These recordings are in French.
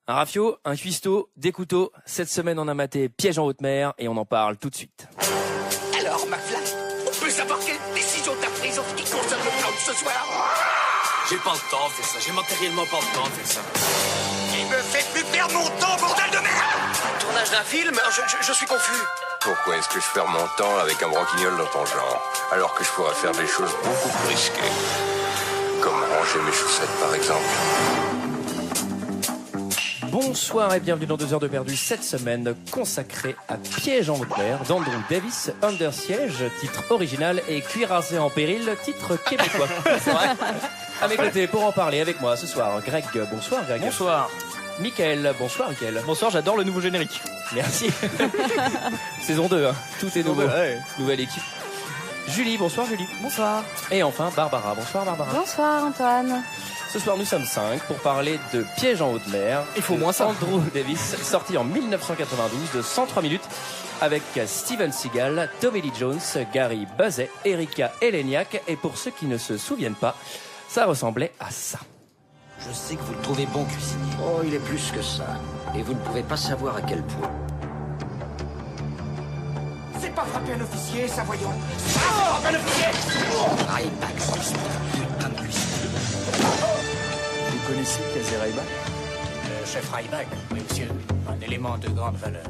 Un rafio, un cuistot, des couteaux. Cette semaine, on a maté Piège en haute mer et on en parle tout de suite. Alors, McFly, on peut savoir quelle décision t'as prise en ce qui concerne le plan de ce soir? J'ai pas le temps de faire ça, j'ai matériellement pas le temps de faire ça. Il me fait plus perdre mon temps, bordel de merde! Tournage d'un film? Je suis confus. Pourquoi est-ce que je perds mon temps avec un broquignol dans ton genre, alors que je pourrais faire des choses beaucoup plus risquées? Comme ranger mes chaussettes, par exemple. Bonsoir et bienvenue dans 2 heures de perdu, cette semaine consacrée à Piège en haute mer d'Andrew Davis, Under Siege, titre original, et Cuirassé en péril, titre québécois. À mes côtés, pour en parler avec moi ce soir, Greg. Bonsoir Greg. Bonsoir. Mickaël. Bonsoir Mickaël. Bonsoir, j'adore le nouveau générique. Merci. Saison 2, hein. Tout est nouveau. Ouais. Nouvelle équipe. Julie. Bonsoir Julie. Bonsoir. Et enfin Barbara. Bonsoir Barbara. Bonsoir Antoine. Ce soir, nous sommes 5 pour parler de Piège en haute mer. Il faut moins ça. Andrew Davis, sorti en 1992 de 103 minutes avec Steven Seagal, Tommy Lee Jones, Gary Busey, Erika Eleniak. Et pour ceux qui ne se souviennent pas, ça ressemblait à ça. Je sais que vous le trouvez bon cuisinier. Oh, il est plus que ça. Et vous ne pouvez pas savoir à quel point. C'est pas frapper un officier, ça, voyons. C'est pas frapper un officier! Ryback, c'est une putain de cuisinier. Vous connaissez Kazé Ryback ? Le chef Ryback, oui monsieur, un élément de grande valeur.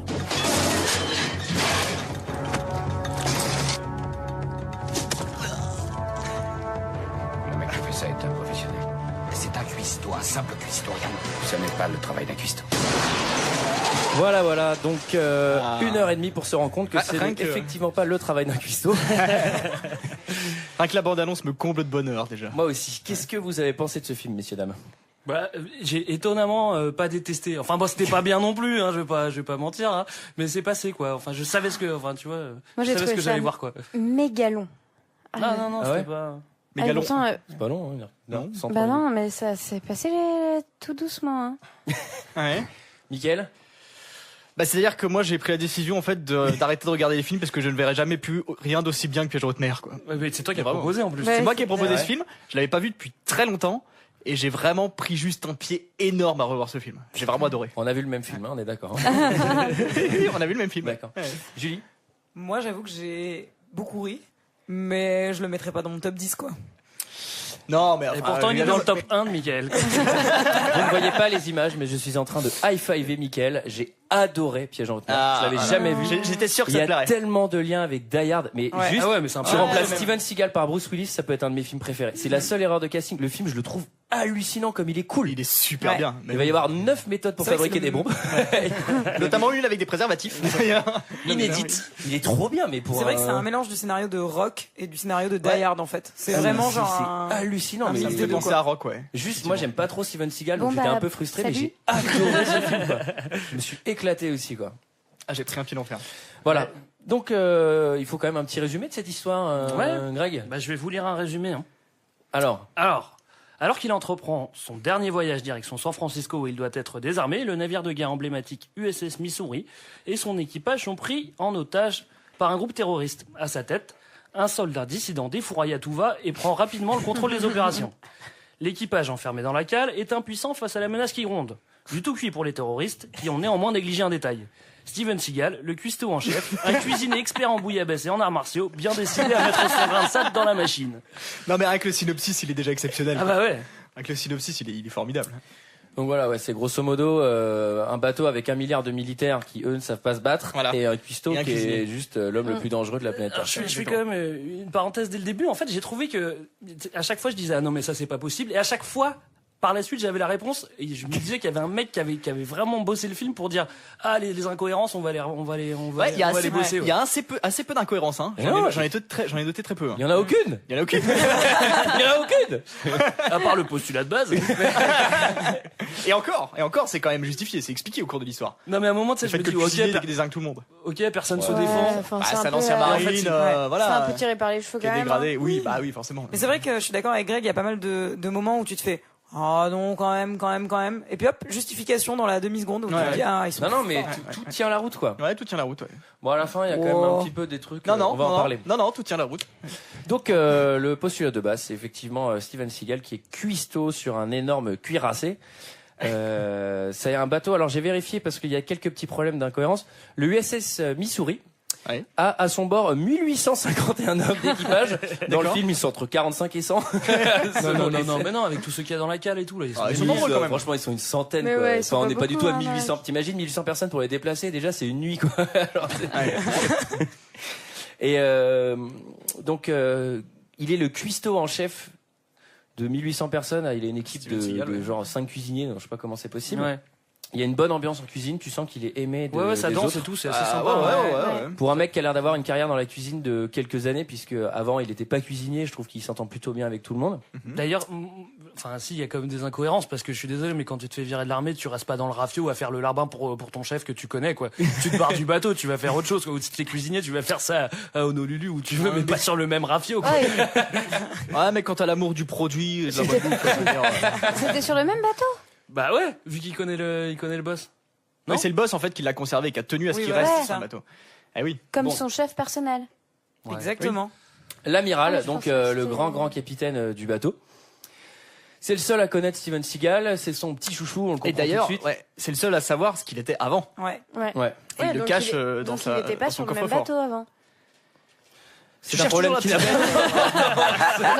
Le mec qui fait ça est un professionnel. C'est un cuistot, un simple cuistot, rien. Ce n'est pas le travail d'un cuistot. Voilà, donc 1h30 pour se rendre compte que c'est effectivement pas le travail d'un cuistot. Rien que la bande-annonce me comble de bonheur déjà. Moi aussi. Qu'est-ce que vous avez pensé de ce film, messieurs, dames ? Bah, j'ai étonnamment pas détesté. Enfin bon, c'était pas bien non plus, hein, je vais pas mentir, hein, mais c'est passé quoi. Enfin, je savais ce que, enfin tu vois, moi, je savais ce que j'allais voir quoi. Méga long. Non, Ah ouais, c'était pas. Méga C'est pas long, hein. Non. Bah non, mais ça s'est passé tout doucement. Hein. Ouais. Mickaël ? Bah c'est-à-dire que moi j'ai pris la décision en fait d'arrêter de regarder les films parce que je ne verrai jamais plus rien d'aussi bien que Piège en haute mer quoi. Ouais, mais c'est toi qui as proposé en plus. Ouais, c'est moi qui ai proposé vrai. ce film. Je l'avais pas vu depuis très longtemps et j'ai vraiment pris juste un pied énorme à revoir ce film. J'ai vraiment adoré. On a vu le même film, hein, on est d'accord. Hein. On a vu le même film. D'accord. Ouais. Julie ? Moi, j'avoue que j'ai beaucoup ri, mais je le mettrais pas dans mon top 10, quoi. Non mais Et pourtant, il est dans le top 1 de Mickaël. Vous ne voyez pas les images, mais je suis en train de high-fiver Mickaël. J'ai adoré Piège en haute mer. Je l'avais jamais vu. J'étais sûr que Il y ça a te plairait. tellement de liens avec Die Hard, mais Ouais. juste, mais c'est un tu remplaces Steven Seagal par Bruce Willis, ça peut être un de mes films préférés. C'est la seule erreur de casting. Le film, je le trouve hallucinant comme il est cool. Il est super Ouais. bien. Il va y avoir 9 méthodes pour C'est vrai que fabriquer des bombes. Notamment une avec des préservatifs. Inédite. Il est trop bien, mais pour C'est vrai que c'est un mélange du scénario de Rock et du scénario de Die Ouais. Hard, en fait. C'est vraiment genre c'est un... hallucinant. un Mais Ça me film fait de penser quoi. à Rock, ouais. juste, moi, j'aime pas trop Steven Seagal, donc Bon, j'étais bah, un peu frustré, mais salut. j'ai adoré ce film, quoi. Je me suis éclaté aussi, quoi. Ah, j'ai pris un pied d'enfer. Voilà. Donc, il faut quand même un petit résumé de cette histoire, Greg. Bah, je vais vous lire un résumé. Hein. Alors, qu'il entreprend son dernier voyage direction San Francisco où il doit être désarmé, le navire de guerre emblématique USS Missouri et son équipage sont pris en otage par un groupe terroriste. À sa tête, un soldat dissident défouraille à tout va et prend rapidement le contrôle des opérations. L'équipage enfermé dans la cale est impuissant face à la menace qui gronde. Du tout cuit pour les terroristes qui ont néanmoins négligé un détail. Steven Seagal, le cuistot en chef, un cuisinier expert en bouillabaisse et en arts martiaux, bien décidé à mettre son grain de sable dans la machine. Non mais avec le synopsis, il est déjà exceptionnel. Ah bah ouais. Avec le synopsis, il est formidable. donc voilà, ouais, c'est grosso modo un bateau avec 1 milliard de militaires qui eux ne savent pas se battre, Voilà. et un cuistot Et un qui cuisinier. est juste l'homme le plus dangereux de la planète. Alors, je fais quand même une parenthèse dès le début. En fait, j'ai trouvé que à chaque fois je disais ah non mais ça c'est pas possible et à chaque fois par la suite j'avais la réponse et je me disais qu'il y avait un mec qui avait vraiment bossé le film pour dire ah les incohérences on va les Ouais, il y a assez, bosser. il y a assez peu d'incohérences, hein. J'en ai noté très peu. Hein. Il y en a aucune. Il y en a aucune. Il y en a aucune. À part le postulat de base. et encore, c'est quand même justifié, c'est expliqué au cours de l'histoire. Non mais à un moment tu sais Le je fait me que dis le ok cuisinier désingue tout le monde. personne se Ouais, défend. enfin, C'est un un peu, ancien marine, C'est voilà. un peu tiré par les cheveux Qui quand est même. dégradé. hein. Oui, bah oui, forcément. Mais c'est vrai que je suis d'accord avec Greg, il y a pas mal de moments où tu te fais ah non, quand même. Et puis hop, justification dans la demi-seconde où tu te dis ah, ils sont Non, mais forts. tout tient la route, quoi. Ouais, tout tient la route. Ouais. Bon, à la fin, il y a quand même un petit peu des trucs. On va en parler. Non, tout tient la route. Donc, le postulat de base, c'est effectivement Steven Seagal qui est cuistot sur un énorme cuirassé. C'est un bateau. Alors j'ai vérifié parce qu'il y a quelques petits problèmes d'incohérence. Le USS Missouri a à son bord 1851 hommes d'équipage. Dans le film, ils sont entre 45 et 100. Non, mais non, avec tous ceux qu'il y a dans la cale et tout là. Ils sont nombreux quand même. Franchement, ils sont une centaine. Mais Quoi. ouais, Enfin, on n'est pas du tout à beaucoup, 1800. T'imagines 1800 personnes pour les déplacer. Déjà, c'est une nuit quoi. Alors, et donc, il est le cuistot en chef de 1800 personnes. Il a une équipe de genre 5 cuisiniers. Donc, je sais pas comment c'est possible. Ouais. Il y a une bonne ambiance en cuisine, tu sens qu'il est aimé Ouais, ça des danse autres. et tout, c'est assez sympa. Ouais. Pour un mec qui a l'air d'avoir une carrière dans la cuisine de quelques années, puisque avant il était pas cuisinier, je trouve qu'il s'entend plutôt bien avec tout le monde. D'ailleurs, enfin si, il y a quand même des incohérences parce que je suis désolé, mais quand tu te fais virer de l'armée, tu restes pas dans le rafio à faire le larbin pour ton chef que tu connais quoi. Tu te barres du bateau, tu vas faire autre chose quoi. Ou si tu es cuisinier, tu vas faire ça à Honolulu où tu veux, mais pas sur le même rafio quoi. Ouais, mais quand t'as l'amour du produit, et de la bonne bouffe, quoi, C'était sur le même bateau? Bah ouais, vu qu'il connaît le boss. Oui, c'est le boss en fait qui l'a conservé et qui a tenu à ce qu'il reste sur le bateau. Eh oui. Comme son chef personnel. Ouais. Exactement. Oui. L'amiral, Ouais, donc le grand capitaine du bateau. C'est le seul à connaître Steven Seagal, c'est son petit chouchou, on le comprend et d'ailleurs, tout de suite. ouais, c'est le seul à savoir ce qu'il était avant. Ouais. Il le cache dans donc sa il n'était pas dans sur son le même coffre-fort. bateau avant. C'est un problème qu'il a.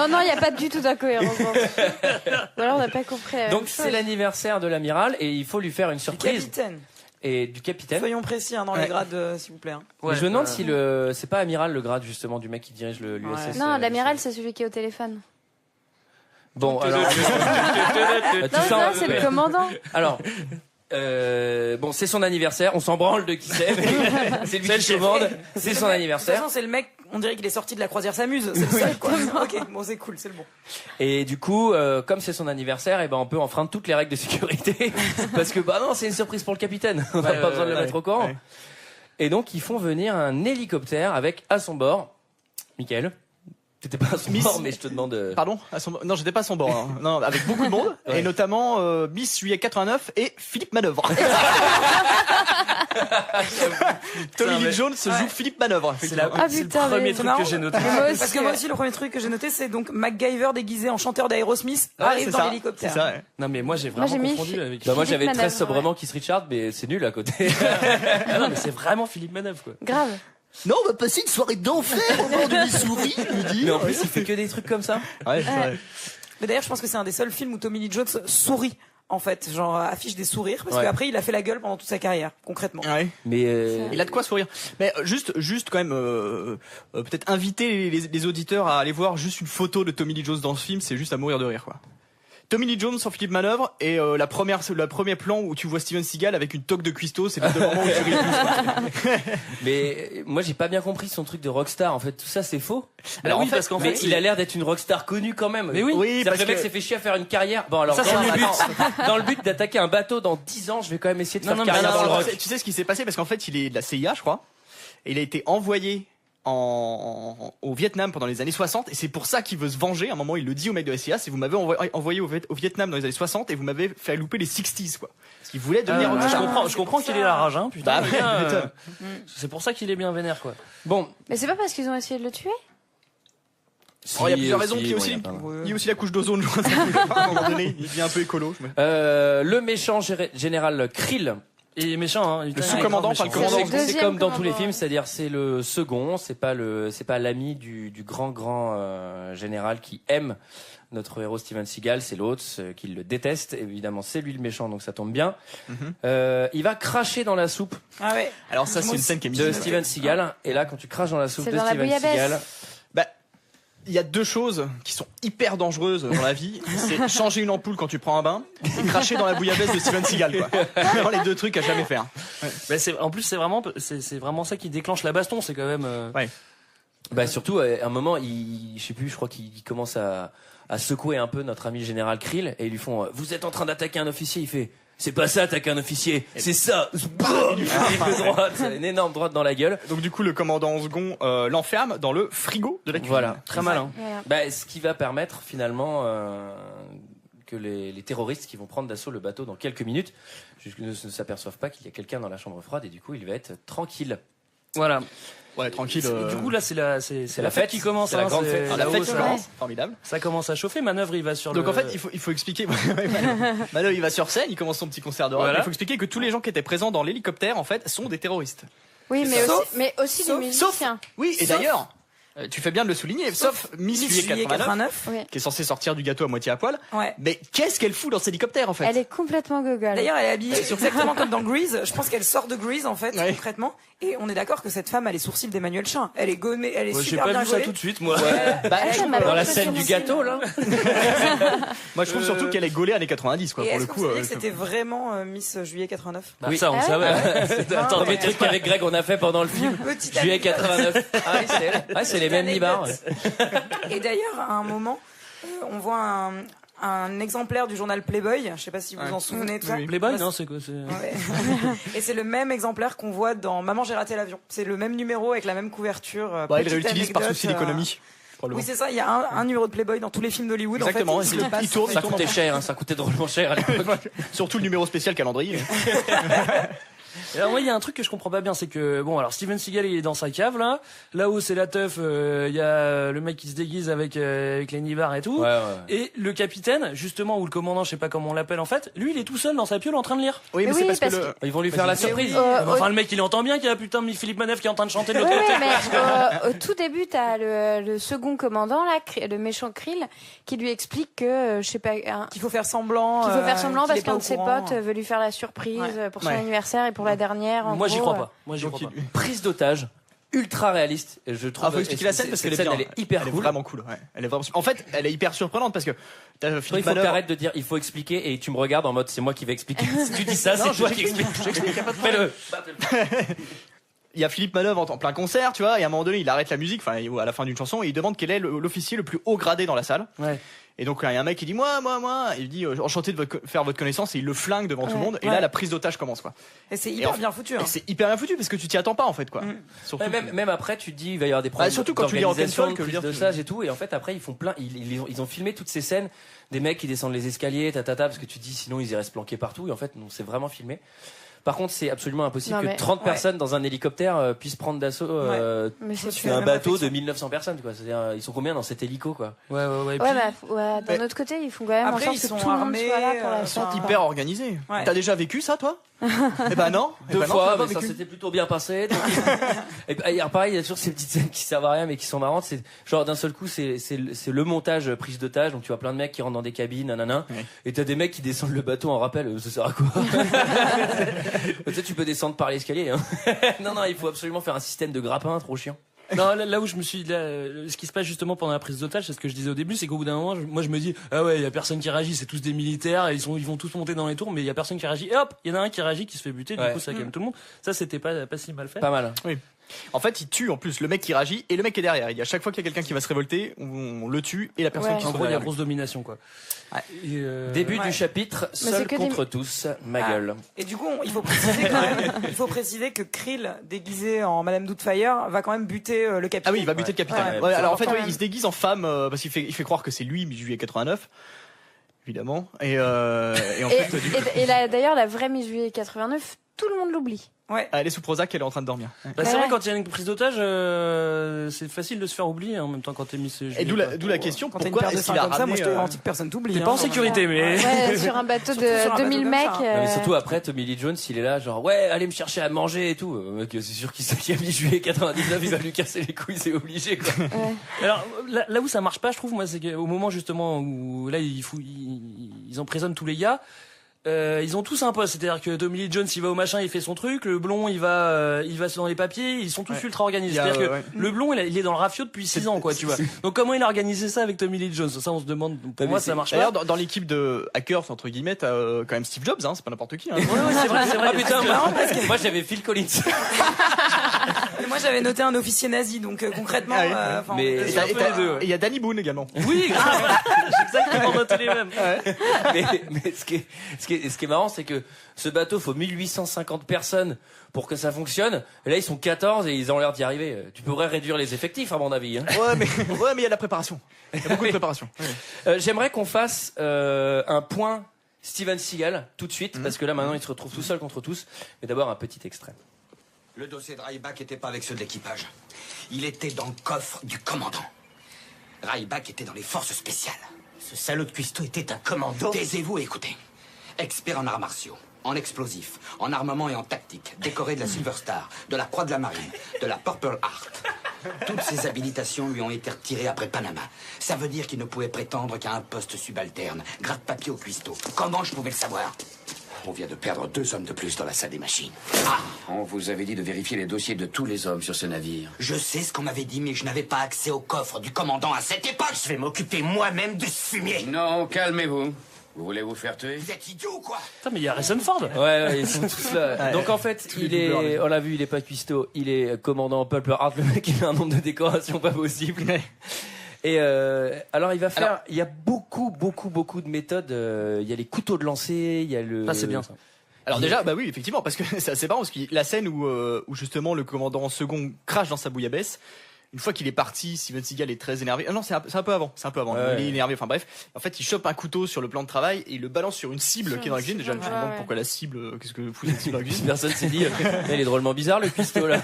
Non, il n'y a pas du tout d'incohérence. Ou alors on n'a pas compris. Donc c'est l'anniversaire de l'amiral et il faut lui faire une surprise. Du capitaine. Et du capitaine. Soyons précis dans les grades, s'il vous plaît. Mais je me demande si c'est pas amiral le grade justement du mec qui dirige l'USS. Non, l'amiral c'est celui qui est au téléphone. Bon, alors. Non, c'est le commandant. Alors. Bon, c'est son anniversaire, on s'en branle de qui c'est, mais c'est lui qui commande, c'est son De anniversaire. toute façon, c'est le mec, on dirait qu'il est sorti de la croisière s'amuse, c'est le seul quoi. Ok, bon, c'est cool, c'est le bon. Et du coup, comme c'est son anniversaire, et ben on peut enfreindre toutes les règles de sécurité parce que bah non, c'est une surprise pour le capitaine, on n'a pas besoin de le mettre au courant. Ouais. Et donc ils font venir un hélicoptère avec à son bord, Michael. T'étais pas à son bord, mais je te demande. Pardon, à son... Non, j'étais pas à son bord. Hein. Non, avec beaucoup de monde, et notamment Miss Juillet 89 et Philippe Manœuvre. Tommy Lee Jones joue Philippe Manœuvre. C'est le premier truc que j'ai noté. Parce que moi aussi, le premier truc que j'ai noté, c'est donc MacGyver déguisé en chanteur d'Aerosmith arrive dans l'hélicoptère. C'est ça. Non, mais moi j'ai vraiment confondu avec. Bah moi j'avais très sobrement Keith Richards, mais c'est nul à côté. Non, mais c'est vraiment Philippe Manœuvre quoi. Grave. Non, on va passer une soirée d'enfer au bord du Missouri, je me dis. Mais en plus, il fait que des trucs comme ça. Ouais, c'est vrai. Mais d'ailleurs, je pense que c'est un des seuls films où Tommy Lee Jones sourit. En fait, genre affiche des sourires parce qu'après il a fait la gueule pendant toute sa carrière, concrètement. Ouais. Mais il a de quoi sourire. Mais juste quand même, peut-être inviter les auditeurs à aller voir juste une photo de Tommy Lee Jones dans ce film, c'est juste à mourir de rire quoi. Tommy Lee Jones sans Philippe Manœuvre et le premier plan où tu vois Steven Seagal avec une toque de cuistot, c'est le moment où tu ris le plus. Mais moi j'ai pas bien compris son truc de rockstar. En fait, tout ça c'est faux. Alors oui, parce qu'en fait, il a l'air d'être une rockstar connue quand même. Mais oui, parce que le mec s'est fait chier à faire une carrière. Bon alors dans le but d'attaquer un bateau dans 10 ans, je vais quand même essayer de faire carrière dans le rock. Tu sais ce qui s'est passé parce qu'en fait, il est de la CIA, je crois. Et il a été envoyé au Vietnam pendant les années 60 et c'est pour ça qu'il veut se venger. À un moment il le dit au mec de la CIA, c'est vous m'avez envoyé au Vietnam dans les années 60 et vous m'avez fait louper les 60s quoi. Parce qu'il voulait devenir je comprends qu'il ait la rage hein, putain. Bah, c'est pour ça qu'il est bien vénère quoi. Bon, mais c'est pas parce qu'ils ont essayé de le tuer? Il y a plusieurs raisons, il y a aussi la couche d'ozone, je crois, à un moment donné, il devient un peu écolo. Le méchant général Krill. Il est méchant, hein. Le sous-commandant, pas le commandant. C'est comme dans tous les films, c'est-à-dire c'est le second, c'est pas l'ami du grand général qui aime notre héros Steven Seagal, c'est l'autre qui le déteste. Évidemment, c'est lui le méchant, donc ça tombe bien. Il va cracher dans la soupe. Ah ouais. Alors ça, c'est une scène qui est mise de Steven Seagal. Et là, quand tu craches dans la soupe de Steven Seagal. Il y a deux choses qui sont hyper dangereuses dans la vie. C'est changer une ampoule quand tu prends un bain et cracher dans la bouillabaisse de Steven Seagal, quoi. Vraiment les deux trucs à jamais faire. Ouais. Bah en plus, c'est vraiment ça qui déclenche la baston, c'est quand même, Ouais. Bah, surtout, à un moment, je sais plus, je crois qu'il commence à secouer un peu notre ami le général Krill et ils lui font, vous êtes en train d'attaquer un officier, il fait, c'est pas ça, attaquer un officier, c'est ça. Il fait droite, une énorme droite dans la gueule. Donc du coup, le commandant en second l'enferme dans le frigo de la cuisine. Voilà, très malin. Voilà. Bah, ce qui va permettre finalement que les terroristes qui vont prendre d'assaut le bateau dans quelques minutes ne s'aperçoivent pas qu'il y a quelqu'un dans la chambre froide et du coup, il va être tranquille. Voilà. Ouais, tranquille. Du coup, là, c'est la fête qui commence. C'est la grande fête. La fête ça, commence. Formidable. Ça commence à chauffer. Manœuvre, il va sur Donc le... en fait, il faut expliquer. Manœuvre, il va sur scène, il commence son petit concert de rock. Voilà. Il faut expliquer que tous les gens qui étaient présents dans l'hélicoptère, en fait, sont des terroristes. Oui, mais aussi des musiciens. Oui, et d'ailleurs, tu fais bien de le souligner, sauf Miss Juillet 89, qui est censée sortir du gâteau à moitié à poil. Ouais. Mais qu'est-ce qu'elle fout dans cet hélicoptère en fait? Elle est complètement gogole. D'ailleurs, elle est habillée exactement comme dans Grease. Je pense qu'elle sort de Grease en fait, concrètement. Et on est d'accord que cette femme a les sourcils d'Emmanuel Chin. Elle est gommée, elle est super bien J'ai pas vu gaulée. ça tout de suite, moi. Dans la scène du gâteau, là. Moi, je trouve surtout qu'elle est gaulée années 90, quoi. Et Pour le est-ce que coup, vous saviez que c'était vraiment Miss Juillet 89? Oui, ça, on le savait. Attends, les trucs qu'avec Greg on a fait pendant le film. Juillet 89. C'est les mêmes nibards. Et d'ailleurs, à un moment, on voit un exemplaire du journal Playboy. Je sais pas si vous vous en souvenez. Tout ça. Playboy, non, c'est quoi? Ouais. Et c'est le même exemplaire qu'on voit dans Maman, j'ai raté l'avion. C'est le même numéro avec la même couverture. Il réutilise par souci d'économie. Oui, c'est ça. Il y a un numéro de Playboy dans tous les films d'Hollywood. Exactement. En fait, il tourne. Ça coûtait cher, ça coûtait drôlement cher à l'époque. Surtout le numéro spécial calendrier. Et alors moi il y a un truc que je comprends pas bien, c'est que bon alors Steven Seagal il est dans sa cave là-haut c'est la teuf, il y a le mec qui se déguise avec les nibards et tout, et le capitaine justement ou le commandant je sais pas comment on l'appelle en fait, lui il est tout seul dans sa piole en train de lire. Oui mais c'est parce que ils vont lui faire la surprise. Enfin le mec il entend bien qu'il y a putain de Philippe Manœuvre qui est en train de chanter de l'autre côté. Mais au tout début t'as le second commandant là, le méchant Krill, qui lui explique que je sais pas qu'il faut faire semblant parce qu'un de ses potes veut lui faire la surprise pour son anniversaire et pour la dernière. Moi j'y crois pas. Moi j'y crois pas. Prise d'otage ultra réaliste. Je trouve. Faut expliquer la scène parce qu'elle est bien. Elle est hyper cool. Elle est vraiment cool. Ouais. Elle est vraiment. En fait, elle est hyper surprenante parce que il faut que t'arrêtes de dire il faut expliquer et tu me regardes en mode c'est moi qui vais expliquer. Si tu dis ça, c'est toi qui expliques. Fais-le. Il y a Philippe Manœuvre en plein concert, tu vois, et à un moment donné, il arrête la musique, enfin, à la fin d'une chanson, et il demande quel est l'officier le plus haut gradé dans la salle. Ouais. Et donc, il y a un mec qui dit, moi, et il dit, enchanté de faire votre connaissance, et il le flingue devant tout le monde, et là, la prise d'otage commence, quoi. Et c'est hyper bien foutu, hein. C'est hyper bien foutu, parce que tu t'y attends pas, en fait, quoi. Surtout même après, tu te dis, il va y avoir des problèmes. Surtout quand tu lis Rock'n'Folk, de prise d'otage et tout, et en fait, après, ils font plein, ils ont filmé toutes ces scènes, des mecs qui descendent les escaliers, parce que tu te dis, sinon, ils iraient se planquer partout, et en fait, non, c'est vraiment filmé. Par contre, c'est absolument impossible que 30 personnes dans un hélicoptère puissent prendre d'assaut un bateau de 1900 personnes, quoi. C'est-à-dire, ils sont combien dans cet hélico, quoi? D'un autre côté, ils font quand même en sorte que tout le monde soit là pour la fête. Ils sont hyper organisés. T'as déjà vécu ça, toi? Eh ben non. Deux fois, mais ça s'était plutôt bien passé. Et pareil, il y a toujours ces petites scènes qui servent à rien mais qui sont marrantes. C'est genre d'un seul coup, c'est le montage prise d'otage. Donc tu vois plein de mecs qui rentrent dans des cabines, et t'as des mecs qui descendent le bateau en rappel. Ça sert à quoi? Peut-être tu peux descendre par l'escalier. Non, il faut absolument faire un système de grappin, trop chiant. Non, là où je me suis, ce qui se passe justement pendant la prise d'otage, c'est ce que je disais au début, c'est qu'au bout d'un moment, moi je me dis, ah ouais, il y a personne qui réagit, c'est tous des militaires, ils vont tous monter dans les tours, mais il y a personne qui réagit. Et hop, il y en a un qui réagit, qui se fait buter, du coup ça calme tout le monde. Ça c'était pas si mal fait. Pas mal. Oui. En fait, il tue en plus le mec qui réagit et le mec qui est derrière. Il y a chaque fois qu'il y a quelqu'un qui va se révolter, on le tue et la personne qui se En gros, il y a grosse domination, quoi. Début du chapitre, seul contre tous, ma gueule. Et du coup, il faut préciser quand même, que Krill, déguisé en Madame Doubtfire, va quand même buter le capitaine. Ah oui, il va buter le capitaine. Alors en fait, il se déguise en femme parce qu'il fait croire que c'est lui, Miss Juillet 89. Évidemment. Et d'ailleurs, la vraie Miss Juillet 89, tout le monde l'oublie. Ouais. Elle est sous Prozac, elle est en train de dormir. C'est vrai, quand il y a une prise d'otage, c'est facile de se faire oublier en même temps quand t'es Miss Juillet. Et d'où la question, quand pourquoi est-ce qu'il a ramené... Moi, je te garantis que personne t'oublie. T'es pas en sécurité, mais... Ouais, sur un bateau de 2000 mecs. Mais surtout après, Tommy Lee Jones, il est là, genre, ouais, allez me chercher à manger et tout. Mec, c'est sûr qu'il a mis Juillet 99, il va lui casser les couilles, c'est obligé, quoi. Alors, là où ça marche pas, je trouve, moi, c'est qu'au moment justement où là, ils emprisonnent tous les gars, ils ont tous un poste, c'est-à-dire que Tommy Lee Jones il va au machin, il fait son truc, le blond il va dans les papiers, ils sont tous ultra organisés. C'est-à-dire que le blond il est dans le rafio depuis 6 ans, quoi, tu vois. Donc comment il a organisé ça avec Tommy Lee Jones? Ça on se demande. Pour moi ça marche pas. D'ailleurs dans l'équipe de hackers entre guillemets, t'as quand même Steve Jobs, c'est pas n'importe qui. Ouais, c'est vrai. Ah putain, moi j'avais Phil Collins. Moi j'avais noté un officier nazi, donc concrètement. Mais il y a Danny Boone également. Oui, grave. J'ai exactement noté les mêmes. Mais ce qui est marrant, c'est que ce bateau, faut 1850 personnes pour que ça fonctionne. Et là, ils sont 14 et ils ont l'air d'y arriver. Tu pourrais réduire les effectifs, à mon avis. Ouais, mais il y a de la préparation. Il y a beaucoup de préparation. J'aimerais qu'on fasse un point Steven Seagal tout de suite, parce que là, maintenant, il se retrouve tout seul contre tous. Mais d'abord, un petit extrait. Le dossier de Ryback n'était pas avec ceux de l'équipage. Il était dans le coffre du commandant. Ryback était dans les forces spéciales. Ce salaud de cuistot était un commando. Taisez-vous et écoutez. Expert en arts martiaux, en explosifs, en armement et en tactique, décoré de la Silver Star, de la Croix de la Marine, de la Purple Heart. Toutes ces habilitations lui ont été retirées après Panama. Ça veut dire qu'il ne pouvait prétendre qu'à un poste subalterne, gratte-papier au cuistot. Comment je pouvais le savoir? On vient de perdre 2 hommes de plus dans la salle des machines. On vous avait dit de vérifier les dossiers de tous les hommes sur ce navire. Je sais ce qu'on m'avait dit, mais je n'avais pas accès au coffre du commandant à cette époque. Je vais m'occuper moi-même de ce fumier. Non, calmez-vous. Vous voulez vous faire tuer? Vous êtes idiot ou quoi? Putain, mais il y a Harrison Ford. Ouais, ils sont tous là. Ouais. Donc en fait, on l'a vu, il est pas cuistot, il est commandant Purple Heart, le mec il a un nombre de décorations pas possible. Et alors il va faire, il y a beaucoup de méthodes, il y a les couteaux de lancer, il y a le... Ça, c'est bien ça. Alors déjà, bah oui, effectivement, parce que c'est assez marrant, parce que la scène où justement le commandant second crache dans sa bouillabaisse, une fois qu'il est parti, Steven Seagal est très énervé. Ah non, c'est un peu avant. Ouais. Il est énervé. Enfin bref. En fait, il chope un couteau sur le plan de travail et il le balance sur une cible qui est dans la cuisine. Déjà, je me demande pourquoi la cible. Qu'est-ce que fout cette cible dans la cuisine? Personne s'est dit, il est drôlement bizarre le cuistot là.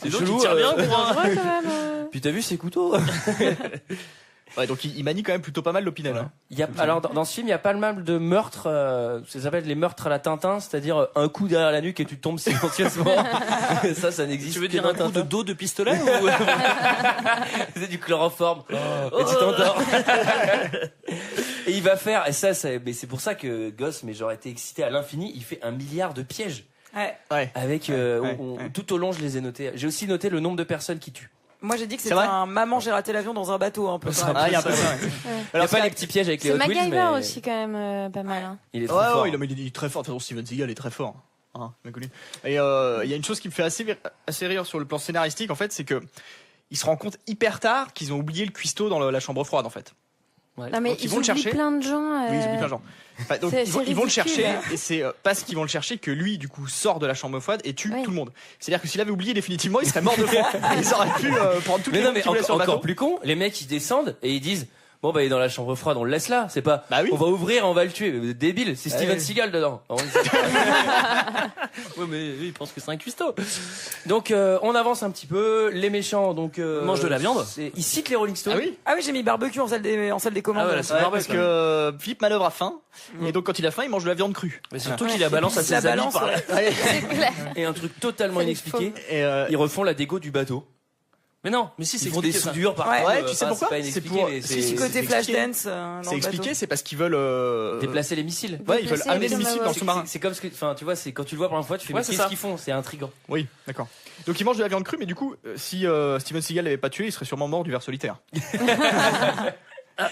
C'est chelou. Tire bien pour un... Ouais, quand même. Puis t'as vu ces couteaux? Ouais, donc il manie quand même plutôt pas mal l'Opinel. Hein. Il y a, alors dans ce film, il y a pas mal de meurtres. Ça s'appelle les meurtres à la Tintin, c'est-à-dire un coup derrière la nuque et tu tombes silencieusement. ça n'existe. Tu veux que dire dans un coup Tintin. de dos de pistolet ou... C'est du chloroforme. Et tu t'endors. Et il va faire, et ça, mais c'est pour ça que gosse, mais j'aurais été excité à l'infini. Il fait 1 milliard de pièges. Ouais. Avec tout au long, je les ai notés. J'ai aussi noté le nombre de personnes qui tuent. Moi j'ai dit que C'est c'était vrai un maman j'ai raté l'avion dans un bateau un peu. Quand même. Il y a un peu ça. Ouais. Il n'y a pas les petits pièges avec les C'est Hot Wheels, MacGyver mais aussi quand même pas mal. Hein. il est très fort. Ouais, mais il est très fort. De toute façon, Steven Seagal est très fort. Hein, bien connu. Et il y a une chose qui me fait assez rire sur le plan scénaristique, en fait, c'est que il se rend compte hyper tard qu'ils ont oublié le cuistot dans la chambre froide, en fait. Ouais. Non mais Donc, ils vont le oublient chercher. plein de gens. Oui, ils oublient plein de gens. Enfin, donc C'est ils vont le ridicule, chercher hein. et c'est parce qu'ils vont le chercher que lui du coup sort de la chambre froide et tue Oui. tout le monde. C'est-à-dire que s'il avait oublié définitivement, il serait mort de froid. Et ils auraient pu prendre toutes Mais les non, gens mais qui voulaient sur le encore bateau. plus con, les mecs ils descendent et ils disent bon bah il est dans la chambre froide, on le laisse là, c'est pas Bah oui. on va ouvrir, on va le tuer. Débile, c'est Steven Ouais. Seagal dedans. Ouais, mais lui, il pense que c'est un cuistot. Donc on avance un petit peu, les méchants donc Mangent de la viande. Ils citent les Rolling Stones. Ah oui. Ah oui j'ai mis barbecue en salle des commandes. Ah ouais, là, c'est Ouais, barbecue, parce que Philippe Manœuvre a faim et donc quand il a faim, il mange de la viande crue. Mais surtout qu'il la balance à La ses amis balance, par ouais. C'est clair. Et un truc totalement C'est inexpliqué, Et ils refont la déco du bateau. Mais non, mais si, c'est Ils font des expliqué, ça. soudures partout. Ouais, tu sais pourquoi C'est pas C'est inexpliqué, pour- mais si, c'est si, Côté c'est Flashdance. expliqué. Dans C'est le expliqué, bateau. c'est parce qu'ils veulent déplacer les missiles. Ouais, ils veulent Déplacer amener les des missiles dans le sous-marin. C'est comme ce que, enfin, tu vois, c'est quand tu le vois pour la première fois, tu fais Ouais, mais c'est qu'est-ce ça. qu'ils font? C'est intriguant. Oui, d'accord. Donc ils mangent de la viande crue, mais du coup, si Steven Seagal l'avait pas tué, il serait sûrement mort du ver solitaire.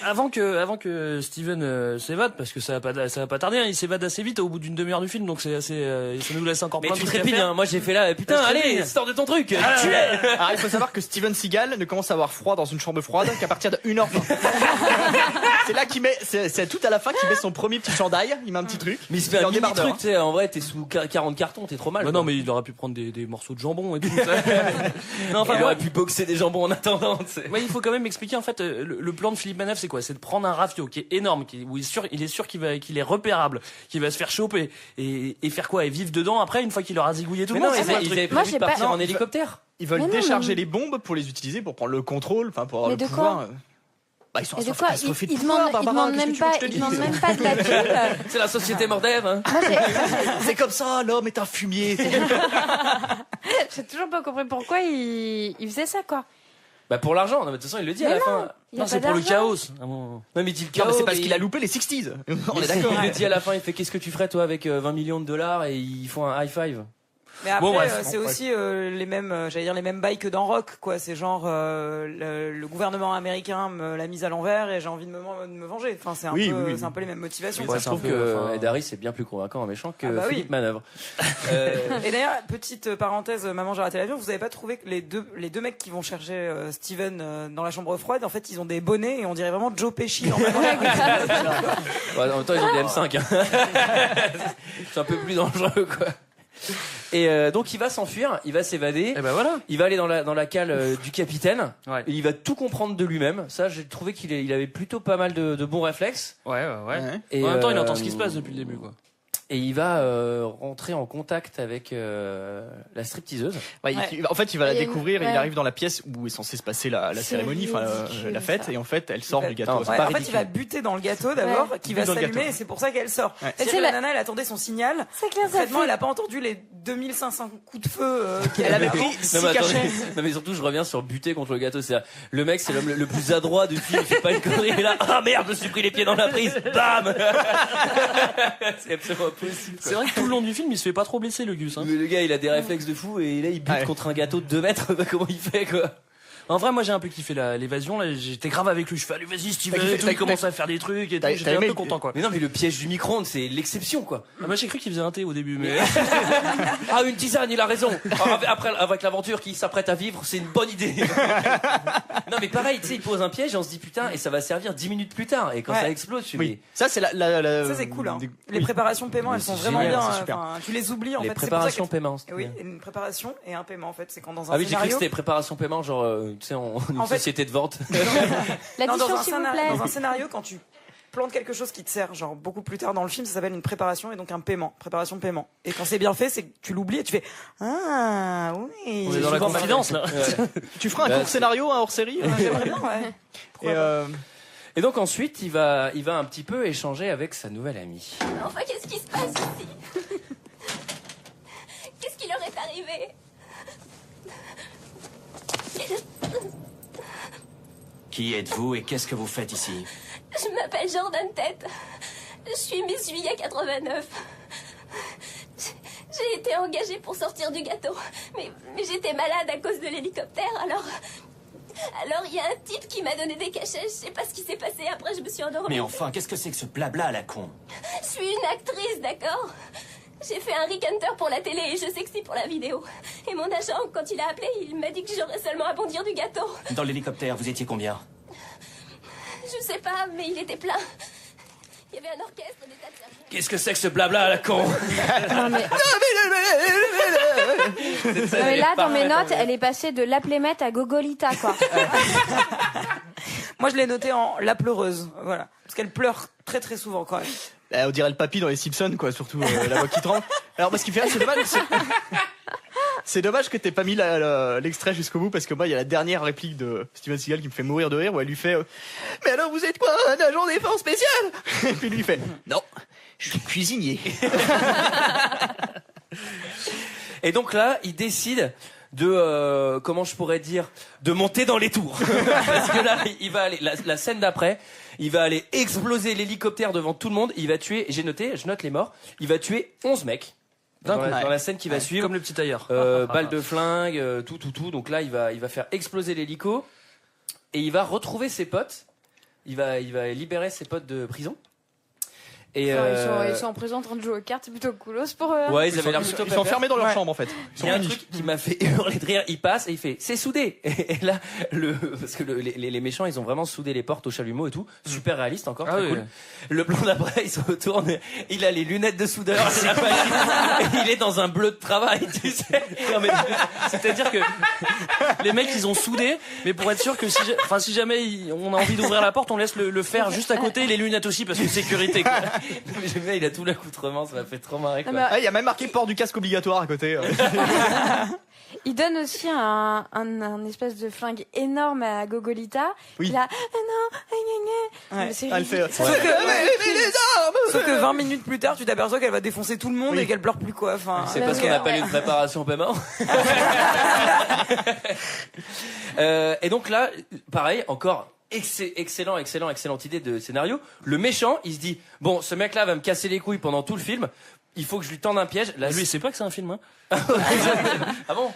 Avant que Steven s'évade, parce que ça va pas tarder, hein, il s'évade assez vite au bout d'une demi-heure du film, donc c'est assez, ça nous laisse encore Mais plein de tu trucs à trépignes, faire. hein. Moi j'ai fait là, putain, Je allez, trépigne. sors de ton truc. Alors il faut savoir que Steven Seagal ne commence à avoir froid dans une chambre froide qu'à partir de 1h20. C'est là qu'il met, c'est tout à la fin qu'il met son premier petit chandail, il met un petit truc. Mais il se fait est un en mini débardeur, truc, tu sais, en vrai, t'es sous 40 cartons, t'es trop mal. Bah quoi. non, mais il aurait pu prendre des morceaux de jambon et tout. ça. Non, Enfin, il moi, aurait pu boxer des jambons en attendant, tu sais. ouais, il faut quand même expliquer en fait le plan de Philippe Manœuvre, c'est quoi? C'est de prendre un rafio qui est énorme, où il est sûr qu'il est repérable, qu'il va se faire choper et faire quoi? Et vivre dedans après une fois qu'il aura zigouillé tout Mais le non, monde. ils c'est quoi le avaient truc Moi, prévu de j'ai pas- partir non, en hélicoptère. Ils veulent Mais non, décharger mais- les bombes pour les utiliser, pour prendre le contrôle, enfin pour avoir Mais le de pouvoir. quoi Bah ils sont Et de à quoi se refait de ils pouvoir, demandent Barbara, même qu'est-ce que tu veux que je te pas, ils dise demandent même pas de la thune. C'est la société Mordev, hein. Moi, C'est comme ça, l'homme est un fumier. j'ai toujours pas compris pourquoi il faisait ça, quoi. Bah pour l'argent, non, mais de toute façon, il le dit à Mais la non. fin. Il y a Non, c'est pas pour le d'argent. chaos. Ah bon. Non, mais il dit le Non, chaos. mais c'est parce mais qu'il a loupé les 60s. On est Il d'accord. le dit à la fin, il fait qu'est-ce que tu ferais toi avec 20 millions de dollars et ils font un high five. Mais après, Bon, bref. c'est aussi les mêmes, j'allais dire les mêmes bails que dans Rock, quoi. C'est genre le gouvernement américain me l'a mise à l'envers et j'ai envie de me venger. Enfin, c'est un Oui, peu, oui, oui. c'est un peu les mêmes motivations. Ouais, ça je un trouve peu, que enfin- Ed Harris est bien plus convaincant en méchant que Ah bah oui. Philippe Manœuvre. Et d'ailleurs, petite parenthèse, maman j'ai raté l'avion. Vous avez pas trouvé que les deux mecs qui vont chercher Steven dans la chambre froide, en fait, ils ont des bonnets et on dirait vraiment Joe Pesci. En fait. Ouais, en même temps, ils ont des M5. Hein. C'est un peu plus dangereux, quoi. Et donc, il va s'enfuir, il va s'évader. Et ben voilà. Il va aller dans la cale du capitaine. Ouais. Et il va tout comprendre de lui-même. Ça, j'ai trouvé il avait plutôt pas mal de bons réflexes. Ouais. Ouais. Et En même temps, il entend ce qui se passe depuis le début, quoi. Et il va rentrer en contact avec la stripteaseuse. Ouais, en fait, il va la découvrir. Ouais. Il arrive dans la pièce où est censée se passer la cérémonie, enfin la fête, ça. et en fait, elle sort du gâteau. En fait, il va buter dans le gâteau d'abord, qui va s'allumer, et c'est pour ça qu'elle sort. Ouais. C'est la nana, elle attendait son signal. C'est clair, ça Concrètement, fait- elle a pas entendu les 2500 coups de feu qu'elle avait pris. Non, mais attendez. Non, mais surtout, je reviens sur buter contre le gâteau. C'est le mec, c'est l'homme le plus adroit du film. Il fait pas une connerie. Il est là. Ah merde, je me suis pris les pieds dans la prise. Bam. C'est absolument impossible. C'est vrai que tout le long du film, il se fait pas trop blesser, le Gus. Hein. Mais le gars, il a des réflexes de fou et là, il bute contre un gâteau de 2 mètres. Comment il fait, quoi? En vrai, moi j'ai un peu kiffé l'évasion. Là, j'étais grave avec lui. Je fais allez vas-y Steven. Et tout, il commence à faire des trucs et tout. J'étais un peu content quoi. Mais non, mais le piège du micro-ondes, c'est l'exception, quoi. Ah, moi j'ai cru qu'il faisait un thé au début, mais Ah, une tisane, il a raison. Après, avec l'aventure qu'il s'apprête à vivre, c'est une bonne idée. Non, mais pareil, tu sais, il pose un piège et on se dit putain, et ça va servir 10 minutes plus tard. Et quand ça explose, je Oui. Ça, c'est Ça, c'est cool, hein. Les préparations de paiement, elles sont vraiment génial, bien. c'est super. Enfin, tu les oublies, en Les fait. préparations C'est pour ça paiement. que- Oui, une préparation et un paiement, en fait. C'est quand dans un Ah oui, j'ai cru que scénario. c'était préparation paiement, genre, tu sais, une En fait- société de vente. Non, L'addition, s'il vous plaît. dans un scénario, quand tu plantes quelque chose qui te sert, genre beaucoup plus tard dans le film, ça s'appelle une préparation et donc un paiement, préparation de paiement. Et quand c'est bien fait, c'est que tu l'oublies et tu fais ah oui. on est dans la confidence là. Tu feras un court scénario, un hors série. J'aimerais bien, ouais. Et donc ensuite, il va un petit peu échanger avec sa nouvelle amie. Enfin, qu'est-ce qui se passe ici? Qu'est-ce qui leur est arrivé? Qui êtes-vous et qu'est-ce que vous faites ici? Je m'appelle Jordan Tête. Je suis Miss Juillet 89. J'ai été engagée pour sortir du gâteau, mais j'étais malade à cause de l'hélicoptère, alors il y a un type qui m'a donné des cachets, je sais pas ce qui s'est passé, après je me suis endormie. Mais enfin, qu'est-ce que c'est que ce blabla à la con? Je suis une actrice, d'accord? J'ai fait un Rick Hunter pour la télé et je sexy pour la vidéo. Et mon agent, quand il a appelé, il m'a dit que j'aurais seulement à bondir du gâteau. Dans l'hélicoptère, vous étiez combien? Je sais pas, mais il était plein. Il y avait un orchestre, des tas de serveurs. Qu'est-ce que c'est que ce blabla à la con? Non, mais là, dans mes notes, elle est passée de la plémette à Gogolita, quoi. Moi, je l'ai noté en la pleureuse, voilà, parce qu'elle pleure très très souvent quand même. On dirait le papy dans les Simpsons, quoi, surtout la voix qui tremble. Alors, ce qui fait rire, c'est dommage. C'est dommage que t'aies pas mis l'extrait jusqu'au bout, parce que moi, il y a la dernière réplique de Steven Seagal qui me fait mourir de rire, où elle lui fait mais alors, vous êtes quoi, un agent défense spécial? Et puis lui, il fait non, je suis cuisinier. Et donc là, il décide de comment je pourrais dire, de monter dans les tours. Parce que là, il va aller la scène d'après, il va aller exploser l'hélicoptère devant tout le monde. Il va tuer, je note les morts. Il va tuer 11 mecs. Dans la scène qui va suivre, comme le petit tailleur. Balles de flingue, tout. Donc là, il va faire exploser l'hélico et il va retrouver ses potes. Il va libérer ses potes de prison. Et Ils sont en prison en train de jouer aux cartes, c'est plutôt coolos pour eux. Ouais, ils avaient l'air plutôt Ils sont enfermés dans leur chambre, en fait. Il y a un truc qui m'a fait hurler de rire. Il passe et il fait c'est soudé. Et là, parce que les méchants, ils ont vraiment soudé les portes au chalumeau et tout. Super réaliste encore, très cool. Le plan d'après, il se retourne. Il a les lunettes de soudeur. Il est dans un bleu de travail, tu sais. Non, mais c'est-à-dire que les mecs, ils ont soudé, mais pour être sûr que si jamais on a envie d'ouvrir la porte, on laisse le fer juste à côté, et les lunettes aussi, parce que sécurité, quoi. Mais j'aime bien, il a tout l'accoutrement, ça m'a fait trop marrer, quoi. Il y a même marqué port du casque obligatoire à côté. Il donne aussi un espèce de flingue énorme à Gogolita. Oui. Il a Ouais. C'est Elle fait Sauf que 20 minutes plus tard, tu t'aperçois qu'elle va défoncer tout le monde et qu'elle pleure plus, quoi. Enfin, C'est parce qu'on appelle une préparation paiement. Et donc là, pareil, encore excellente idée de scénario. Le méchant, il se dit bon, ce mec-là va me casser les couilles pendant tout le film. Il faut que je lui tende un piège. Là, lui, il sait pas que c'est un film, hein. Ah bon?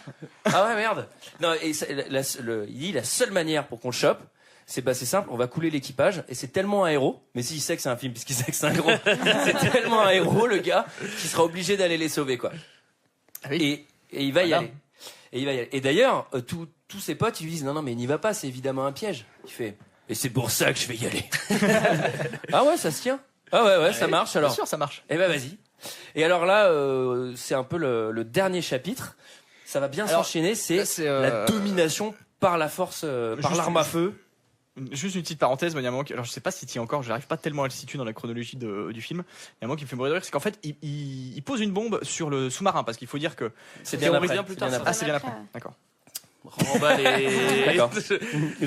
Ah ouais, merde. Non, et il dit la seule manière pour qu'on le chope, c'est simple, on va couler l'équipage, et c'est tellement un héros, mais s'il sait que c'est un film, puisqu'il sait que c'est un gros, c'est tellement un héros, le gars, qu'il sera obligé d'aller les sauver, quoi. Et il va y aller. Et d'ailleurs, tous ses potes, ils lui disent, non, mais n'y va pas, c'est évidemment un piège. Il fait, et c'est pour ça que je vais y aller. Ah ouais, ça se tient. Ah ouais, ça marche, alors. Bien sûr, ça marche. Eh ben, vas-y. Et alors là, c'est un peu le dernier chapitre. Ça va bien s'enchaîner, c'est la domination par la force, par l'arme à feu. Juste une petite parenthèse, il y a un moment, alors je sais pas si tu y es encore, je n'arrive pas tellement à le situer dans la chronologie du film. Il y a un moment qui me fait mourir de rire, c'est qu'en fait, il pose une bombe sur le sous-marin, parce qu'il faut dire que c'est bien après. Plus tard. Ah, c'est bien après. D'accord. Remballé. D'accord.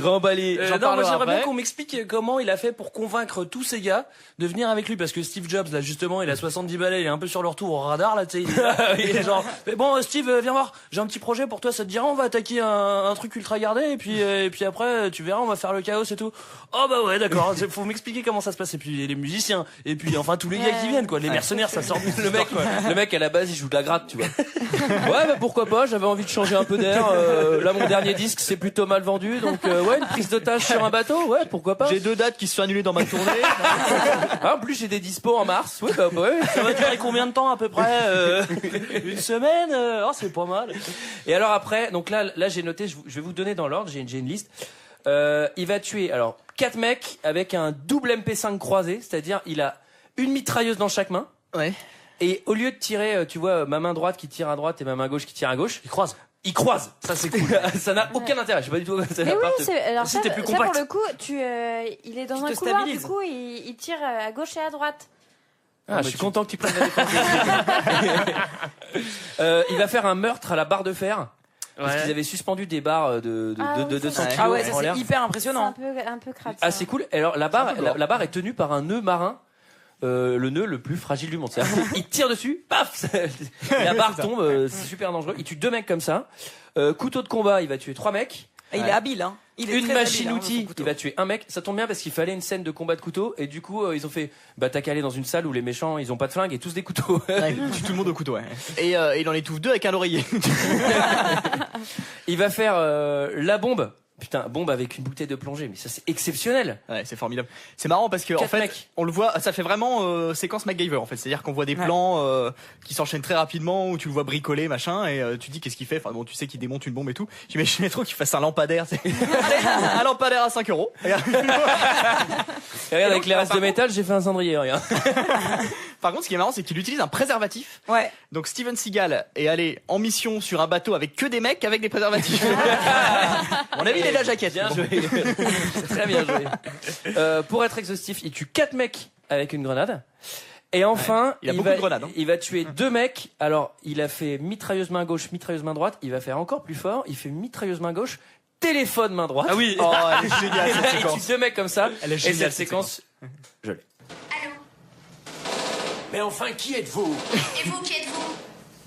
Remballé. Non, moi j'aimerais bien qu'on m'explique comment il a fait pour convaincre tous ces gars de venir avec lui, parce que Steve Jobs là justement il a 70 balais, il est un peu sur le retour au radar là, tu sais, il est genre mais bon Steve viens voir, j'ai un petit projet pour toi, ça te dira, on va attaquer un truc ultra gardé et puis après tu verras, on va faire le chaos et tout. Oh bah ouais d'accord, faut m'expliquer comment ça se passe, et puis les musiciens et puis enfin tous les gars qui viennent quoi, les mercenaires ça sort le mec à la base il joue de la gratte, tu vois. Ouais bah pourquoi pas, j'avais envie de changer un peu d'air. Là, mon dernier disque, c'est plutôt mal vendu, donc ouais, une prise d'otage sur un bateau, ouais, pourquoi pas. J'ai 2 dates qui se sont annulées dans ma tournée. En plus, j'ai des dispos en mars, ouais, bah ouais. Ça va durer combien de temps à peu près Une semaine Oh, c'est pas mal. Et alors après, donc là j'ai noté, je vais vous donner dans l'ordre, j'ai une liste. Il va tuer, alors, 4 mecs avec un double MP5 croisé, c'est-à-dire il a une mitrailleuse dans chaque main. Ouais. Et au lieu de tirer, tu vois, ma main droite qui tire à droite et ma main gauche qui tire à gauche, il croise. Ça c'est cool. Ça n'a aucun intérêt. Je sais pas du tout comment ça mais part. Oui, alors si ça, plus ça compact. pour le coup, il est dans un couloir, du coup, il tire à gauche et à droite. Ah, je suis content que tu prennes la défense. Il va faire un meurtre à la barre de fer. Parce qu'ils avaient suspendu des barres de 200 kilos ah ouais, ça en l'air. c'est hyper impressionnant. C'est un peu crade. Ah, c'est cool. Alors la barre est tenue par un nœud marin. Le nœud le plus fragile du monde. Il tire dessus, paf, la barre tombe, c'est super dangereux. Il tue 2 mecs comme ça. Couteau de combat, il va tuer 3 mecs. Et il est habile, hein. Une machine outil, il va tuer 1 mec. Ça tombe bien parce qu'il fallait une scène de combat de couteau et du coup ils ont fait bah t'as qu'à aller dans une salle où les méchants ils ont pas de flingue et tous des couteaux. Il tue tout le monde au couteau. Ouais. Et il en étouffe 2 avec un oreiller. Il va faire la bombe. Putain, bombe avec une bouteille de plongée, mais ça c'est exceptionnel. Ouais, c'est formidable. C'est marrant parce que en fait, on le voit, ça fait vraiment séquence MacGyver en fait. C'est-à-dire qu'on voit des plans qui s'enchaînent très rapidement où tu le vois bricoler machin et tu dis qu'est-ce qu'il fait. Enfin bon, tu sais qu'il démonte une bombe et tout. J'imagine trop qu'il fasse un lampadaire. Un lampadaire à 5 €. Et regarde avec les restes de métal, j'ai fait un cendrier. Regarde. Par contre, ce qui est marrant, c'est qu'il utilise un préservatif. Ouais. Donc Steven Seagal est allé en mission sur un bateau avec que des mecs avec des préservatifs. On a vu la jaquette. Bien joué. C'est très bien joué. Pour être exhaustif, il tue 4 mecs avec une grenade. Et enfin, il a beaucoup de grenades. Hein. Il va tuer 2 mecs. Alors, il a fait mitrailleuse main gauche, mitrailleuse main droite. Il va faire encore plus fort. Il fait mitrailleuse main gauche, téléphone main droite. Ah oui. Oh, elle est géniale cette il séquence. tue 2 mecs comme ça. Elle est et géniale, cette séquence, je l'ai. Mais enfin, qui êtes-vous? Et vous, qui êtes-vous?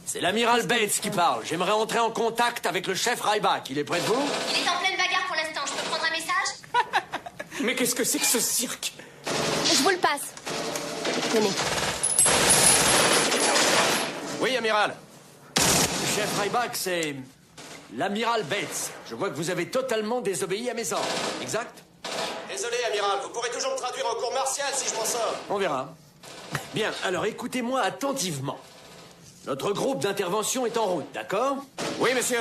C'est l'amiral Bates qui parle. J'aimerais entrer en contact avec le chef Ryback. Il est près de vous? Il est en pleine bagarre pour l'instant. Je peux prendre un message? Mais qu'est-ce que c'est que ce cirque? Je vous le passe. Tenez. Oui, amiral. Le chef Ryback, c'est l'amiral Bates. Je vois que vous avez totalement désobéi à mes ordres. Exact? Désolé, amiral. Vous pourrez toujours me traduire en cours martial si je m'en sors. On verra. Bien, alors écoutez-moi attentivement. Notre groupe d'intervention est en route, d'accord? Oui, monsieur.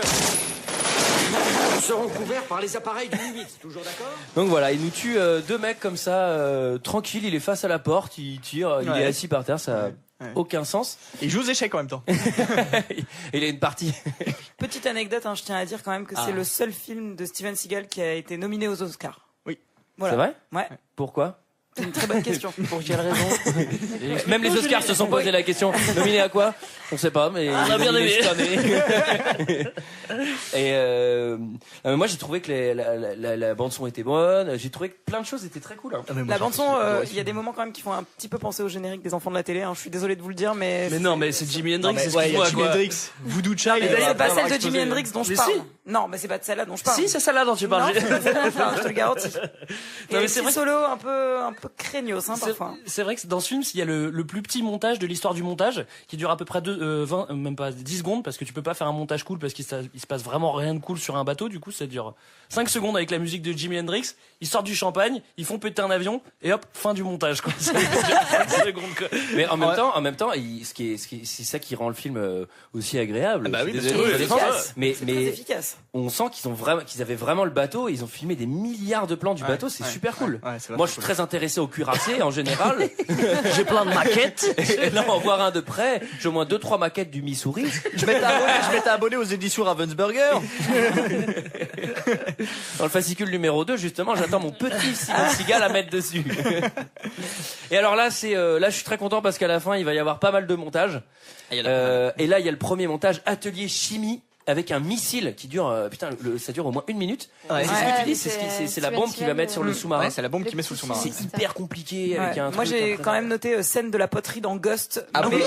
Nous serons couverts par les appareils du Nimitz, toujours d'accord? Donc voilà, il nous tue 2 mecs comme ça, tranquille, il est face à la porte, il tire, il est assis par terre, ça a aucun sens. Et il joue aux échecs en même temps. Il a une partie. Petite anecdote, hein, je tiens à dire quand même que c'est le seul film de Steven Seagal qui a été nominé aux Oscars. Oui. Voilà. C'est vrai? Ouais. Pourquoi? C'est une très bonne question. Pour quelle raison? Même les Oscars se sont posé la question. Nominé à quoi? On sait pas, mais on a bien aimé. Et moi j'ai trouvé que la bande son était bonne. J'ai trouvé que plein de choses étaient très cool. Hein. La bande son, il y a des moments quand même qui font un petit peu penser au générique des enfants de la télé. Hein. Je suis désolé de vous le dire, mais. Mais non, mais c'est Jimi Hendrix. Non, c'est ouais, ce qu'il voit, Jimi quoi. Hendrix, Voodoo Child. C'est pas celle de Jimi Hendrix dont je Mais parle. si. Non, mais c'est pas de celle-là dont je parle. Si, c'est celle-là dont tu parles. Non, c'est pas celle-là dont je parle, je te le garantis. Non, mais c'est vrai solo un peu craignos, hein, parfois. C'est vrai que dans ce film, il y a le plus petit montage de l'histoire du montage qui dure à peu près 20, même pas 10 secondes parce que tu peux pas faire un montage cool parce qu'il se passe vraiment rien de cool sur un bateau. Du coup, ça dure 5 secondes avec la musique de Jimi Hendrix. Ils sortent du champagne, ils font péter un avion et hop, fin du montage, quoi. Ça dure 5 secondes, quoi. Mais en même temps, c'est ça qui rend le film aussi agréable. Ah bah oui, Désolé, c'est efficace. mais Très efficace. on sent qu'ils avaient vraiment le bateau. Ils ont filmé des milliards de plans du bateau. C'est super cool. Moi, je suis très intéressé au cuirassé en général. J'ai plein de maquettes. Et là, en voir un de près, j'ai au moins 2-3 2-3 maquettes du Missouri. Je m'étais abonné aux éditions Ravensburger. Dans le fascicule numéro 2, justement, j'attends mon petit Steven Seagal à mettre dessus. Et alors là, là, je suis très content parce qu'à la fin, il va y avoir pas mal de montages. Et là, il y a le premier montage, atelier chimie, avec un missile qui dure, ça dure au moins 1 minute. Ouais. C'est ce que tu dis, c'est la bombe qui va mettre sur le sous-marin. Ouais, c'est la bombe qui met sur le sous-marin. C'est hyper compliqué avec un Moi, truc j'ai après. quand même noté scène de la poterie dans Ghost. Ah oui,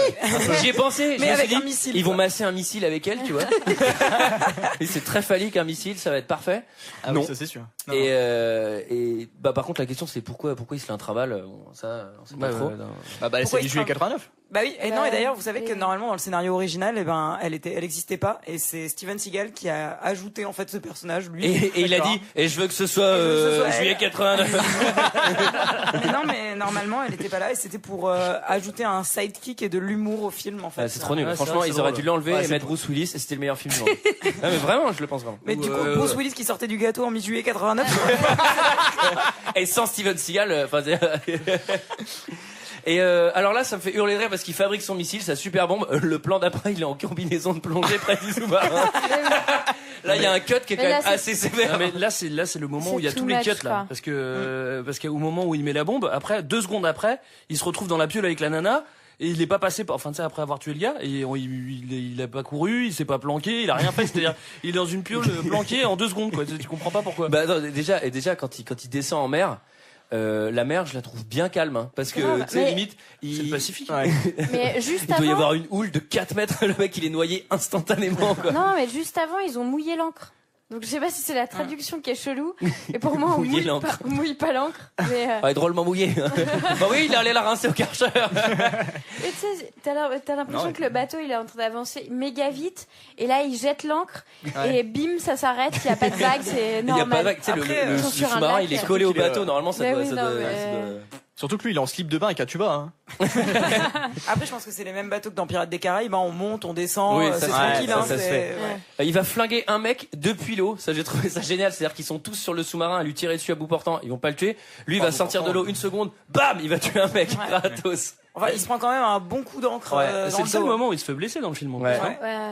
j'y ai pensé. Mais avec un missile. Ils vont masser un missile avec elle, tu vois. Et c'est très phallique un missile, ça va être parfait. Ah non, oui, ça c'est sûr. Non, et par contre la question c'est pourquoi il se l'intravale. Ça, on sait pas trop. C'est du juillet 89. Bah oui, et non, et d'ailleurs, vous savez que normalement, dans le scénario original, elle existait pas, et c'est Steven Seagal qui a ajouté, en fait, ce personnage, lui. Et il a dit, et je veux que ce soit, juillet 89. Mais non, mais normalement, elle était pas là, et c'était pour ajouter un sidekick et de l'humour au film, en fait. C'est trop nul. Franchement, ils auraient dû l'enlever et mettre Bruce Willis, et c'était le meilleur film du monde. Non, mais vraiment, je le pense vraiment. Mais du coup, Bruce Willis qui sortait du gâteau en mi-juillet 89. Et sans Steven Seagal, et alors là, ça me fait hurler de rire parce qu'il fabrique son missile, sa super bombe. Le plan d'après, il est en combinaison de plongée près du sous-marin. Là, il y a un cut qui est quand même assez sévère. Non, mais là, c'est le moment où il y a tous les cuts là, parce qu'au moment où il met la bombe, après 2 secondes après, il se retrouve dans la piole avec la nana. Et il est pas passé après avoir tué le gars, et il a pas couru, il s'est pas planqué, il a rien fait, c'est-à-dire, il est dans une piole planqué en 2 secondes, quoi. Tu comprends pas pourquoi. Bah, non, déjà, quand il descend en mer, la mer, je la trouve bien calme, hein, parce que, tu sais, limite, c'est le Pacifique. Mais juste il doit y avoir une houle de 4 mètres, le mec, il est noyé instantanément, quoi. Non, mais juste avant, ils ont mouillé l'encre. Donc je sais pas si c'est la traduction qui est chelou, et pour moi on mouille pas l'encre. Mais drôlement mouillé. Bah oui, il est allé la rincer au Karcher. Et tu sais, t'as l'impression que le bateau il est en train d'avancer méga vite, et là il jette l'encre, et bim ça s'arrête, il y a pas de vague, c'est normal. Il y a pas de vague, tu sais, le sous-marin il est collé au bateau, normalement ça doit. Surtout que lui, il est en slip de bain avec un tuba. Hein. Après, je pense que c'est les mêmes bateaux que dans Pirates des Caraïbes. On monte, on descend, oui, c'est tranquille. Ça se fait. Il va flinguer un mec depuis l'eau. Ça, j'ai trouvé ça génial. C'est-à-dire qu'ils sont tous sur le sous-marin à lui tirer dessus à bout portant. Ils vont pas le tuer. Lui, il va sortir de l'eau 1 seconde. Bam, il va tuer un mec. Gratos. Enfin, il se prend quand même un bon coup d'encre. C'est le seul moment où il se fait blesser dans le film.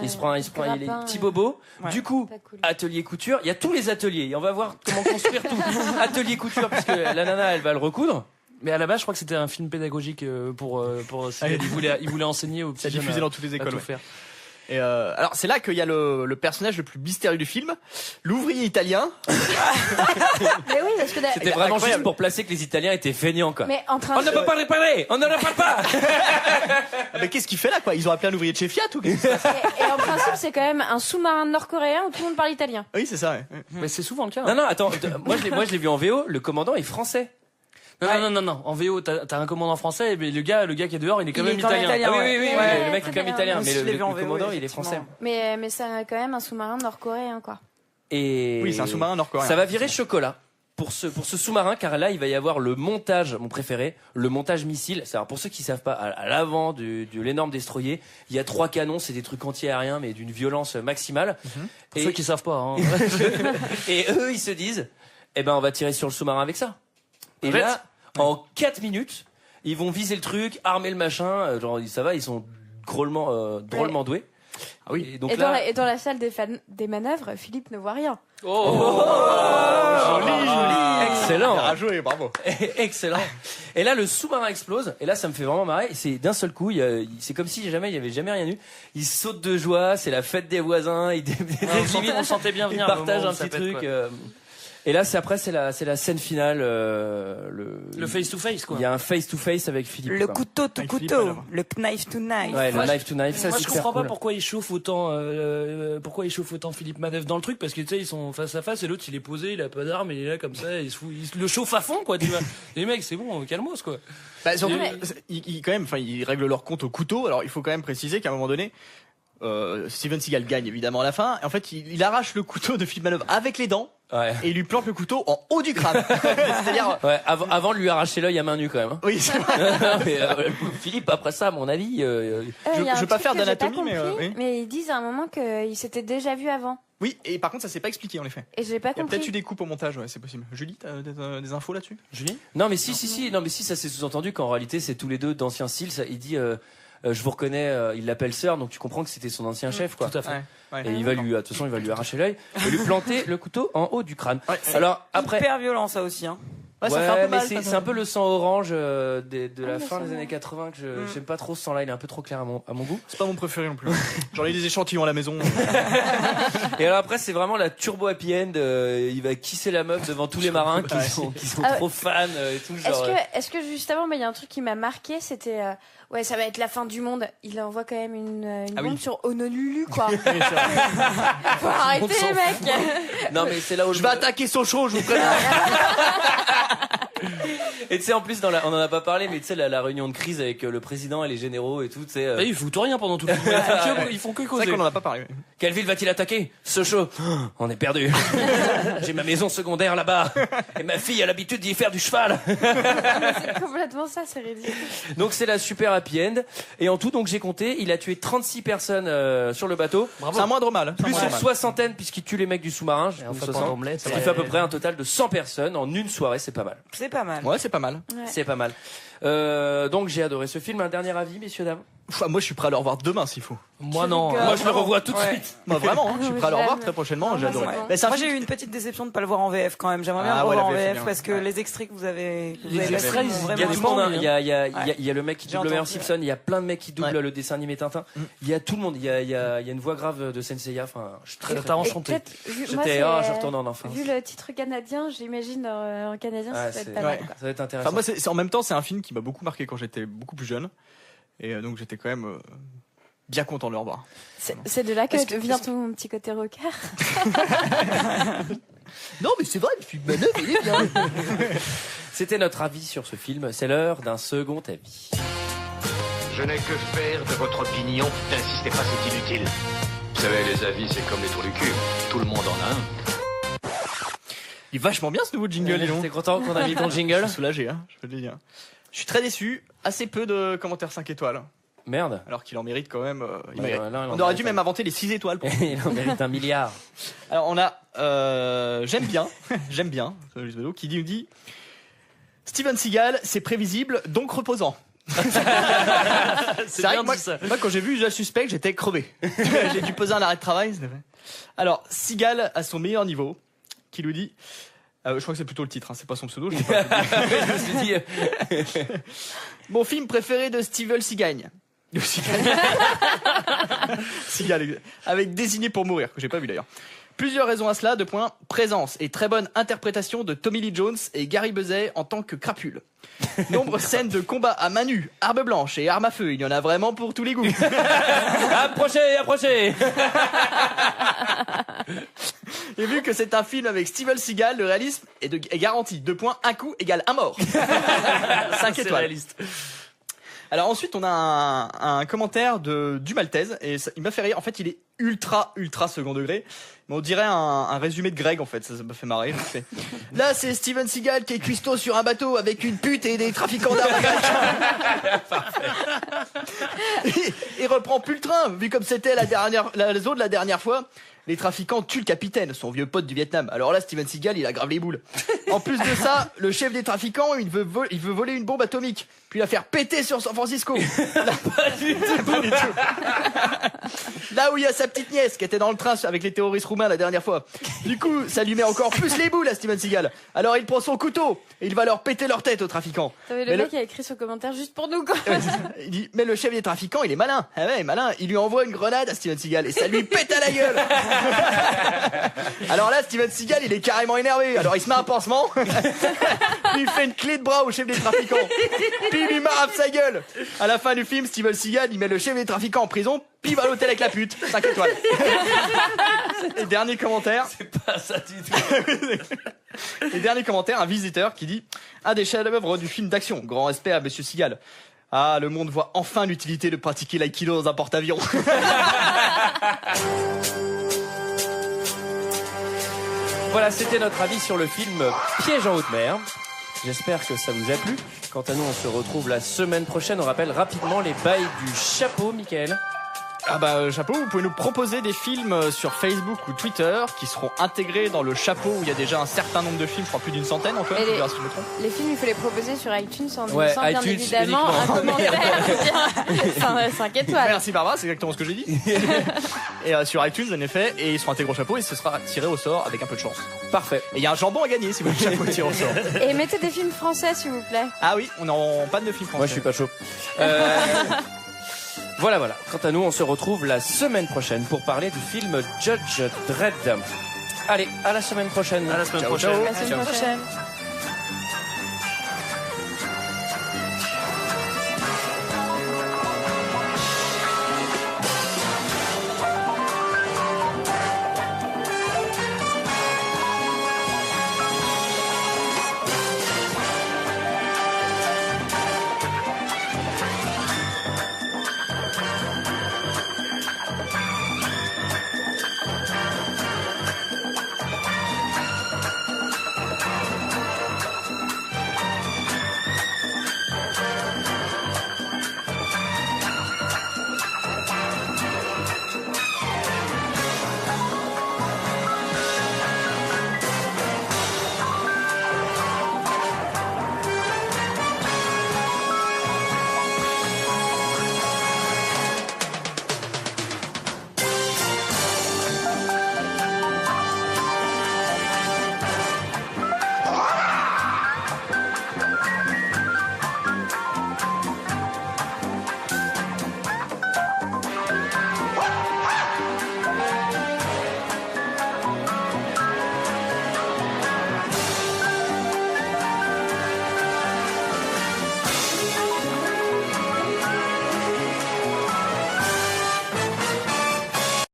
Il se prend, il est petit bobo. Du coup, atelier couture. Il y a tous les ateliers. Et on va voir comment construire tout. Atelier couture, puisque la nana, elle va le recoudre. Mais à la base, je crois que c'était un film pédagogique pour il voulait enseigner aux petits jeunes. Ça diffusé dans toutes les écoles. Et alors c'est là qu'il y a le personnage le plus mystérieux du film, l'ouvrier italien. Mais oui, parce que c'était vraiment juste pour placer que les Italiens étaient feignants, quoi. Mais on ne peut pas réparer, on ne répare pas. Mais qu'est-ce qu'il fait là, quoi? Ils ont appelé un ouvrier de chez Fiat ou qu'est-ce que et en principe, c'est quand même un sous-marin nord-coréen où tout le monde parle italien. Oui, c'est ça. Ouais. Mais c'est souvent le cas. Non, attends, moi je l'ai vu en VO. Le commandant est français. Non. En VO, t'as un commandant français, mais le gars qui est dehors, il est quand même italien. Ah oui, le mec est quand même italien, mais le commandant, il est français. Mais c'est quand même un sous-marin nord-coréen, quoi. Et oui, c'est un sous-marin nord-coréen. Ça va virer chocolat pour ce sous-marin, car là, il va y avoir le montage, mon préféré, le montage missile. C'est-à-dire, pour ceux qui savent pas, à l'avant de l'énorme destroyer, il y a 3 canons, c'est des trucs anti-aériens, mais d'une violence maximale. Pour ceux qui savent pas, hein. Et eux, ils se disent, on va tirer sur le sous-marin avec ça. Et là, en 4 minutes, ils vont viser le truc, armer le machin, genre ça va, ils sont drôlement doués. Ah oui. Et, donc et dans la salle des manœuvres, Philippe ne voit rien. Joli. Excellent. Bien joué, bravo. Excellent. Et là, le sous-marin explose. Et là, ça me fait vraiment marrer. C'est d'un seul coup, c'est comme si il y avait jamais rien eu. Il saute de joie. C'est la fête des voisins. On sentait bien venir. Il partage un petit truc. Et là, c'est la scène finale, le face to face, quoi. Il y a un face to face avec Philippe. Le couteau to couteau, le knife to knife. Ouais, le knife to knife. Ça, moi, je comprends pas pourquoi il chauffe autant Philippe Manœuvre dans le truc, parce que tu sais, ils sont face à face et l'autre il est posé, il a pas d'arme, il est là comme ça, il le chauffe à fond, quoi, tu vois. Les mecs, c'est bon, calmos, quoi. Bah, surtout, ils règlent leur compte au couteau. Alors, il faut quand même préciser qu'à un moment donné, Steven Seagal gagne évidemment à la fin. Et en fait, il arrache le couteau de Philippe Manœuvre avec les dents. Ouais. Et il lui plante le couteau en haut du crâne. C'est-à-dire. Ouais, avant de lui arracher l'œil à main nue, quand même. Hein. Oui, c'est vrai. Mais, Philippe, après ça, à mon avis, je veux pas faire d'anatomie, mais ils disent à un moment qu'ils s'étaient déjà vus avant. Oui, et par contre, ça s'est pas expliqué, en effet. Et je l'ai pas compris. Il y a peut-être eu des coupes au montage, ouais, c'est possible. Julie, t'as des infos là-dessus? Julie? Non, mais si, ça s'est sous-entendu qu'en réalité, c'est tous les deux d'anciens cils. Il dit, je vous reconnais, il l'appelle sœur, donc tu comprends que c'était son ancien chef, quoi. Tout à fait. Et il va de toute façon, il va lui arracher l'œil et lui planter le couteau en haut du crâne. Alors après, hyper violent ça aussi. Hein. Ouais, ça fait un peu mal, c'est un peu le sang orange de la fin des années 80 que j'aime pas trop ce sang-là, il est un peu trop clair à mon goût. C'est pas mon préféré non plus. J'en ai des échantillons à la maison. Et alors après c'est vraiment la turbo happy end, il va kisser la meuf devant tous les marins qui sont trop fans et tout genre. Est-ce que juste avant, il y a un truc qui m'a marqué, c'était ouais, ça va être la fin du monde. Il envoie quand même une bombe sur Honolulu, quoi. Faut arrêter les mecs. Non mais c'est là où je vais attaquer Sochaux, je vous préviens. Et tu sais en plus on en a pas parlé, mais tu sais la réunion de crise avec le président et les généraux et tout, tu sais. Ils foutent rien pendant tout le film. Ils font que causer. C'est vrai qu'on en a pas parlé. Quelle ville va-t-il attaquer? Sochaux. On est perdu. J'ai ma maison secondaire là-bas et ma fille a l'habitude d'y faire du cheval. C'est complètement ça, c'est ridicule. Donc c'est la super happy end. Et en tout, donc j'ai compté, il a tué 36 personnes sur le bateau. Bravo. C'est un moindre mal. Plus une soixantaine puisqu'il tue les mecs du sous-marin. Ce qui fait à peu près un total de 100 personnes en une soirée, c'est pas mal. C'est pas mal. Ouais, c'est pas mal. Ouais. C'est pas mal. Donc j'ai adoré ce film. Un dernier avis, messieurs, dames? Moi je suis prêt à le revoir demain s'il faut. Moi non. Moi je le revois tout de suite. Moi vraiment, je suis prêt à le revoir très prochainement. J'ai adoré. Moi j'ai eu une petite déception de pas le voir en VF quand même. J'aimerais bien le revoir en VF parce que les extraits que vous avez il y a du monde, il y a le mec qui double Homer Simpson, il y a plein de mecs qui doublent le dessin animé Tintin. Il y a tout le monde, il y a une voix grave de Senseiya. Enfin, je suis très enchanté. J'étais je retourne en enfance. Vu le titre canadien, j'imagine en canadien ça va être pas mal. Ça va être intéressant. Moi en même temps c'est un film qui m'a beaucoup marqué quand j'étais beaucoup plus jeune. Et donc j'étais quand même bien content de le revoir. C'est de là que vient ton petit côté rocker. Non mais c'est vrai, le film Manœuvre il est bien. C'était notre avis sur ce film. C'est l'heure d'un second avis. Je n'ai que faire de votre opinion. N'insistez pas, c'est inutile. Vous savez, les avis, c'est comme les trous du cul. Tout le monde en a un. Il est vachement bien ce nouveau jingle. T'es content qu'on a mis ton jingle? Je suis soulagé, hein, je peux te le dire. Je suis très déçu. Assez peu de commentaires 5 étoiles. Merde. Alors qu'il en mérite quand même. On aurait dû même inventer les 6 étoiles. Il en mérite 1 milliard. Alors on a j'aime bien qui nous dit Steven Seagal, c'est prévisible donc reposant. C'est bien moi, dit ça. Moi quand j'ai vu The Suspect, j'étais crevé. J'ai dû poser un arrêt de travail. Alors Seagal à son meilleur niveau, qui nous dit. Je crois que c'est plutôt le titre, hein, c'est pas son pseudo. Je me suis dit. Mon film préféré de Steven Seagal. Seagal, avec Désigné pour mourir, que j'ai pas vu d'ailleurs. Plusieurs raisons à cela. 2 points. Présence et très bonne interprétation de Tommy Lee Jones et Gary Busey en tant que crapule. Nombreuses scènes de combat à main nue, arme blanche et arme à feu. Il y en a vraiment pour tous les goûts. Approchez. Et vu que c'est un film avec Steven Seagal, le réalisme est garanti. 2 points, un coup égale un mort. 5 étoiles. Réaliste. Alors ensuite, on a un commentaire du Maltese et il m'a fait rire. En fait, il est ultra second degré. Mais on dirait un résumé de Greg en fait. Ça m'a fait marrer. Là, c'est Steven Seagal qui est cuistot sur un bateau avec une pute et des trafiquants d'armes américains. Il reprend plus le train. Vu comme c'était la zone la dernière fois. Les trafiquants tuent le capitaine, son vieux pote du Vietnam. Alors là, Steven Seagal, il a grave les boules. En plus de ça, le chef des trafiquants, il veut voler une bombe atomique, puis la faire péter sur San Francisco. Là, pas du tout. Là où il y a sa petite nièce qui était dans le train avec les terroristes roumains la dernière fois. Du coup, ça lui met encore plus les boules à Steven Seagal. Alors il prend son couteau et il va leur péter leur tête aux trafiquants. Le mec a écrit ce commentaire juste pour nous, quoi. Il dit, mais le chef des trafiquants, il est malin. Ah ouais, malin. Il lui envoie une grenade à Steven Seagal et ça lui pète à la gueule. Alors là, Steven Seagal, il est carrément énervé. Alors il se met un pansement, puis il fait une clé de bras au chef des trafiquants, puis il lui marappe sa gueule. À la fin du film, Steven Seagal, il met le chef des trafiquants en prison, puis il va à l'hôtel avec la pute. 5 étoiles. Et dernier commentaire. C'est pas ça du tout. Et dernier commentaire, un visiteur qui dit un des chefs-d'œuvre du film d'action. Grand respect à Monsieur Seagal. Ah, le monde voit enfin l'utilité de pratiquer l'aïkido dans un porte-avions. Voilà, c'était notre avis sur le film Piège en haute mer. J'espère que ça vous a plu. Quant à nous, on se retrouve la semaine prochaine. On rappelle rapidement les bails du chapeau, Mickaël. Chapeau, vous pouvez nous proposer des films sur Facebook ou Twitter qui seront intégrés dans le chapeau où il y a déjà un certain nombre de films, je crois plus d'une centaine encore, je verrai si je me trompe. Les films, il faut les proposer sur iTunes en nous laissant bien évidemment un uniquement. commentaire 5 étoiles. Merci Barbara, c'est exactement ce que j'ai dit. Et sur iTunes en effet, et ils seront intégrés au chapeau et ce sera tiré au sort avec un peu de chance. Parfait. Et il y a un jambon à gagner si vous voulez le chapeau tiré au sort. Et mettez des films français s'il vous plaît. Ah oui, on est en panne de films français. Moi je suis pas chaud. Voilà. Quant à nous, on se retrouve la semaine prochaine pour parler du film Judge Dredd. Allez, à la semaine prochaine. À la semaine Ciao, prochaine. ciao. À la semaine prochaine.